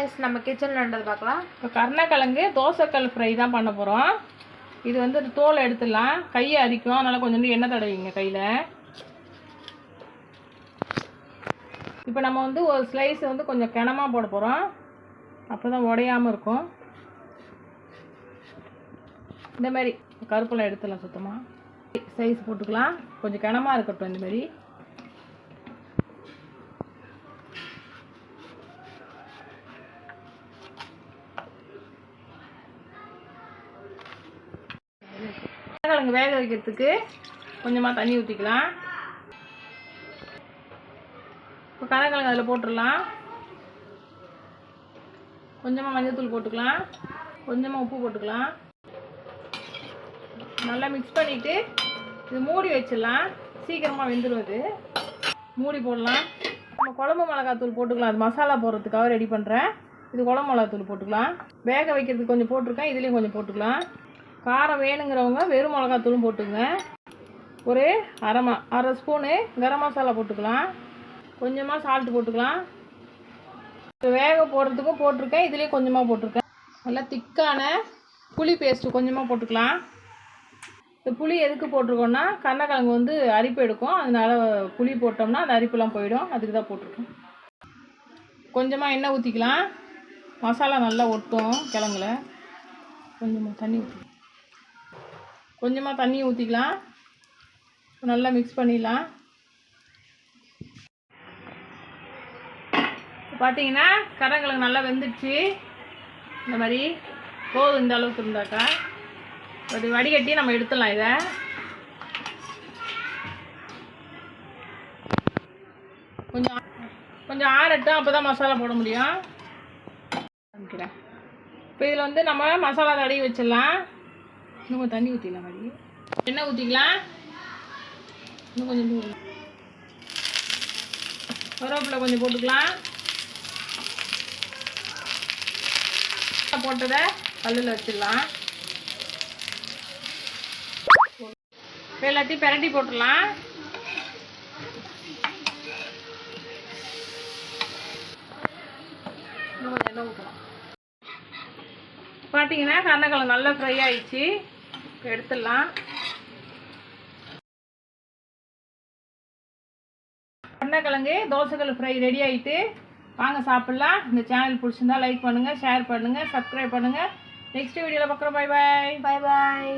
Guys நம்ம கிச்சன்ல நடந்து பார்க்கலாம். இப்போ கருணக்கிழங்கு தோசைக்கல் ஃப்ரை தான் பண்ண போகிறோம். இது வந்து தோலை எடுத்துடலாம். கையை அரிக்கும், அதனால் கொஞ்சம் எண்ணெய் தடவிங்க கையில். இப்போ நம்ம வந்து ஒரு ஸ்லைஸ் வந்து கொஞ்சம் கனமாக போட போகிறோம். அப்போ தான் உடையாமல் இருக்கும். இந்த மாதிரி கருப்பெல்லாம் எடுத்துடலாம் சுத்தமாக. சைஸ் போட்டுக்கலாம். கொஞ்சம் கனமாக இருக்கட்டும். இந்த மாதிரி கருணக்கிழங்கு வேக வைக்கிறதுக்கு கொஞ்சமாக தண்ணி ஊற்றிக்கலாம். இப்போ கருணக்கிழங்கு அதில் போட்டுடலாம். கொஞ்சமாக மஞ்சள்தூள் போட்டுக்கலாம். கொஞ்சமாக உப்பு போட்டுக்கலாம். நல்லா மிக்ஸ் பண்ணிவிட்டு இது மூடி வச்சிடலாம். சீக்கிரமாக வெந்துடுவது. மூடி போடலாம். நம்ம குழம்பு மிளகாத்தூள் போட்டுக்கலாம். அது மசாலா போடுறதுக்காக ரெடி பண்ணுறேன். இது குழம்பு மிளகாத்தூள் போட்டுக்கலாம். வேக வைக்கிறதுக்கு கொஞ்சம் போட்டிருக்கேன். இதுலேயும் கொஞ்சம் போட்டுக்கலாம். காரம் வேணுங்கிறவங்க வெறும் மிளகாத்தூளும் போட்டுங்க. ஒரு அரை ஸ்பூனு கரம் மசாலா போட்டுக்கலாம். கொஞ்சமாக சால்ட்டு போட்டுக்கலாம். இப்போ வேக போடுறதுக்கும் போட்டிருக்கேன். இதுலேயும் கொஞ்சமாக போட்டிருக்கேன். நல்லா திக்கான புளி பேஸ்ட்டு கொஞ்சமாக போட்டுக்கலாம். இந்த புளி எதுக்கு போட்டிருக்கோன்னா கருணக்கிழங்கு வந்து அரிப்பு எடுக்கும். அதனால் புளி போட்டோம்னா அந்த அரிப்புலாம் போயிடும். அதுக்கு தான் போட்டிருக்கோம். கொஞ்சமாக எண்ணெய் ஊற்றிக்கலாம். மசாலா நல்லா ஒட்டும் கிழங்குல. கொஞ்சமாக தண்ணி ஊற்றிக்கலாம். நல்லா மிக்ஸ் பண்ணிடலாம். பார்த்தீங்கன்னா கருணக்கிழங்கு நல்லா வெந்துடுச்சு. இந்த மாதிரி போதும். இந்த அளவுக்கு இருந்தாக்கா ஒரு வடிகட்டி நம்ம எடுத்துடலாம். இதை கொஞ்சம் ஆறட்டும். அப்போ தான் மசாலா போட முடியும். இப்போ இதில் வந்து நம்ம மசாலா தடவி வச்சிடலாம். இன்னும் கொஞ்சம் தண்ணி ஊற்றிக்கலாம். மாதிரி எண்ணெய் ஊற்றிக்கலாம். இன்னும் கொஞ்சம் கருவேப்பிலை கொஞ்சம் போட்டுக்கலாம். போட்டதை கல்லில் வச்சிடலாம். இப்போ எல்லாத்தையும் பிரட்டி போட்டுடலாம். இன்னும் கொஞ்சம் எண்ணெய் ஊற்றலாம். பார்த்தீங்கன்னா கருணக்கிழங்கு நல்லா ஃப்ரை ஆயிடுச்சு. இப்போ எடுத்துடலாம். கருணக்கிழங்கு தோசைக்கல் ஃப்ரை ரெடி ஆகிட்டு வாங்க சாப்பிட்லாம். இந்த சேனல் பிடிச்சிருந்தா லைக் பண்ணுங்கள், ஷேர் பண்ணுங்கள், சப்ஸ்கிரைப் பண்ணுங்கள். நெக்ஸ்ட் வீடியோவில் பார்க்குறோம். Bye bye. Bye bye.